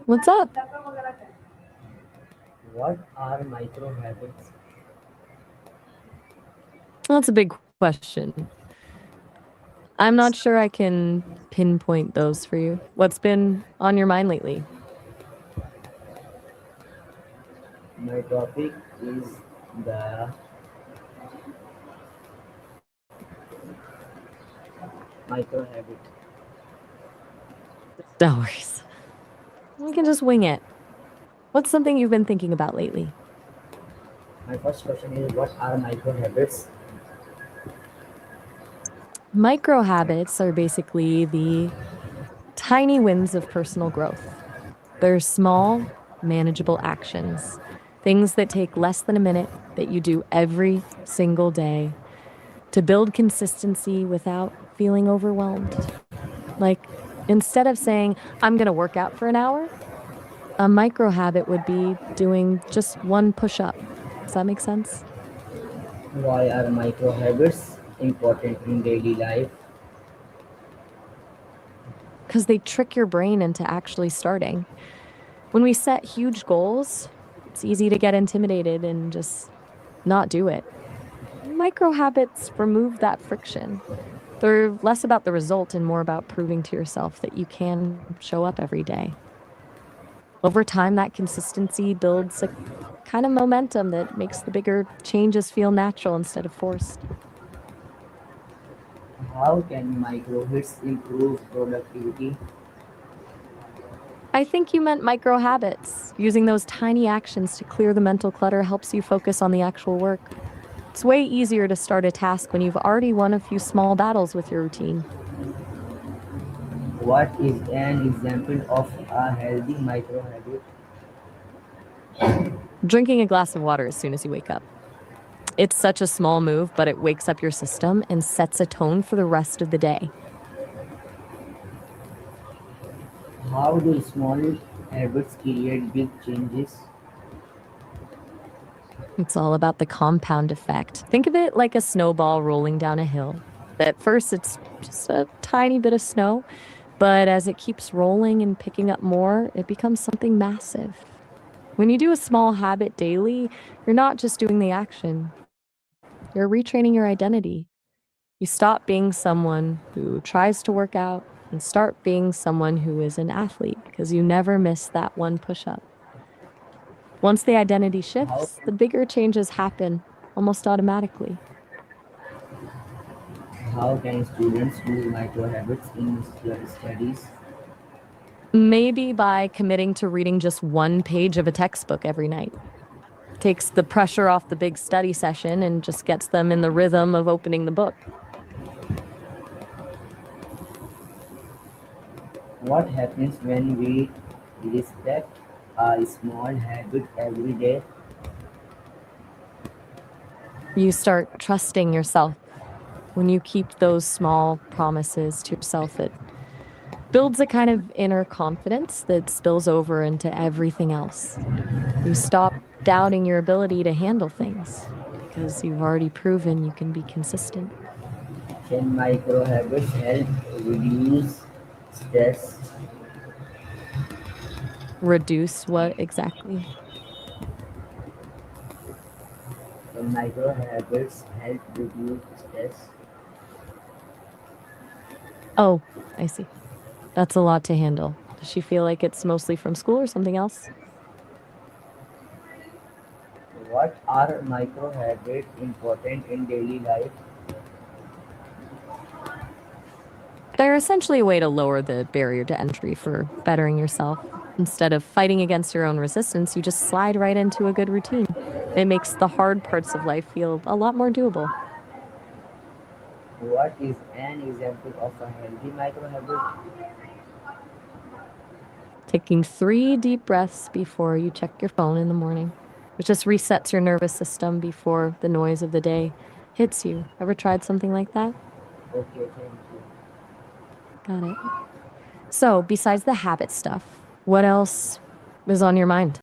What's up? What are micro habits? That's a big question. I'm not sure I can pinpoint those for you. What's been on your mind lately? My topic is the micro habit. No worries. We can just wing it. What's something you've been thinking about lately? My first question is what are micro habits? Micro habits are basically the tiny wins of personal growth. They're small, manageable actions, things that take less than a minute that you do every single day to build consistency without feeling overwhelmed. Like, instead of saying, I'm going to work out for an hour, a micro habit would be doing just one push up. Does that make sense? Why are micro habits important in daily life? Because they trick your brain into actually starting. When we set huge goals, it's easy to get intimidated and just not do it. Micro habits remove that friction. They're less about the result and more about proving to yourself that you can show up every day. Over time, that consistency builds a kind of momentum that makes the bigger changes feel natural instead of forced. How can micro habits improve productivity? I think you meant micro habits. Using those tiny actions to clear the mental clutter helps you focus on the actual work. It's way easier to start a task when you've already won a few small battles with your routine. What is an example of a healthy micro habit? Drinking a glass of water as soon as you wake up. It's such a small move, but it wakes up your system and sets a tone for the rest of the day. How do small habits create big changes? It's all about the compound effect. Think of it like a snowball rolling down a hill. At first, it's just a tiny bit of snow, but as it keeps rolling and picking up more, it becomes something massive. When you do a small habit daily, you're not just doing the action, you're retraining your identity. You stop being someone who tries to work out and start being someone who is an athlete because you never miss that one push up. Once the identity How shifts, the can, bigger changes happen almost automatically. how can students do micro habits in studies? Maybe by committing to reading just one page of a textbook every night. Takes the pressure off the big study session and just gets them in the rhythm of opening the book. What happens when we respect a small habit every day? You start trusting yourself. When you keep those small promises to yourself, it builds a kind of inner confidence that spills over into everything else. You stop doubting your ability to handle things because you've already proven you can be consistent. Can micro habits help reduce stress? Reduce what exactly? Can micro habits help reduce stress? Oh, I see. That's a lot to handle. Does she feel like it's mostly from school or something else? What are micro habits important in daily life? They're essentially a way to lower the barrier to entry for bettering yourself. Instead of fighting against your own resistance, you just slide right into a good routine. It makes the hard parts of life feel a lot more doable. What is an example of a healthy micro habit? Taking 3 deep breaths before you check your phone in the morning. It just resets your nervous system before the noise of the day hits you. Ever tried something like that? Okay, thank you. Got it. So, besides the habit stuff, what else is on your mind?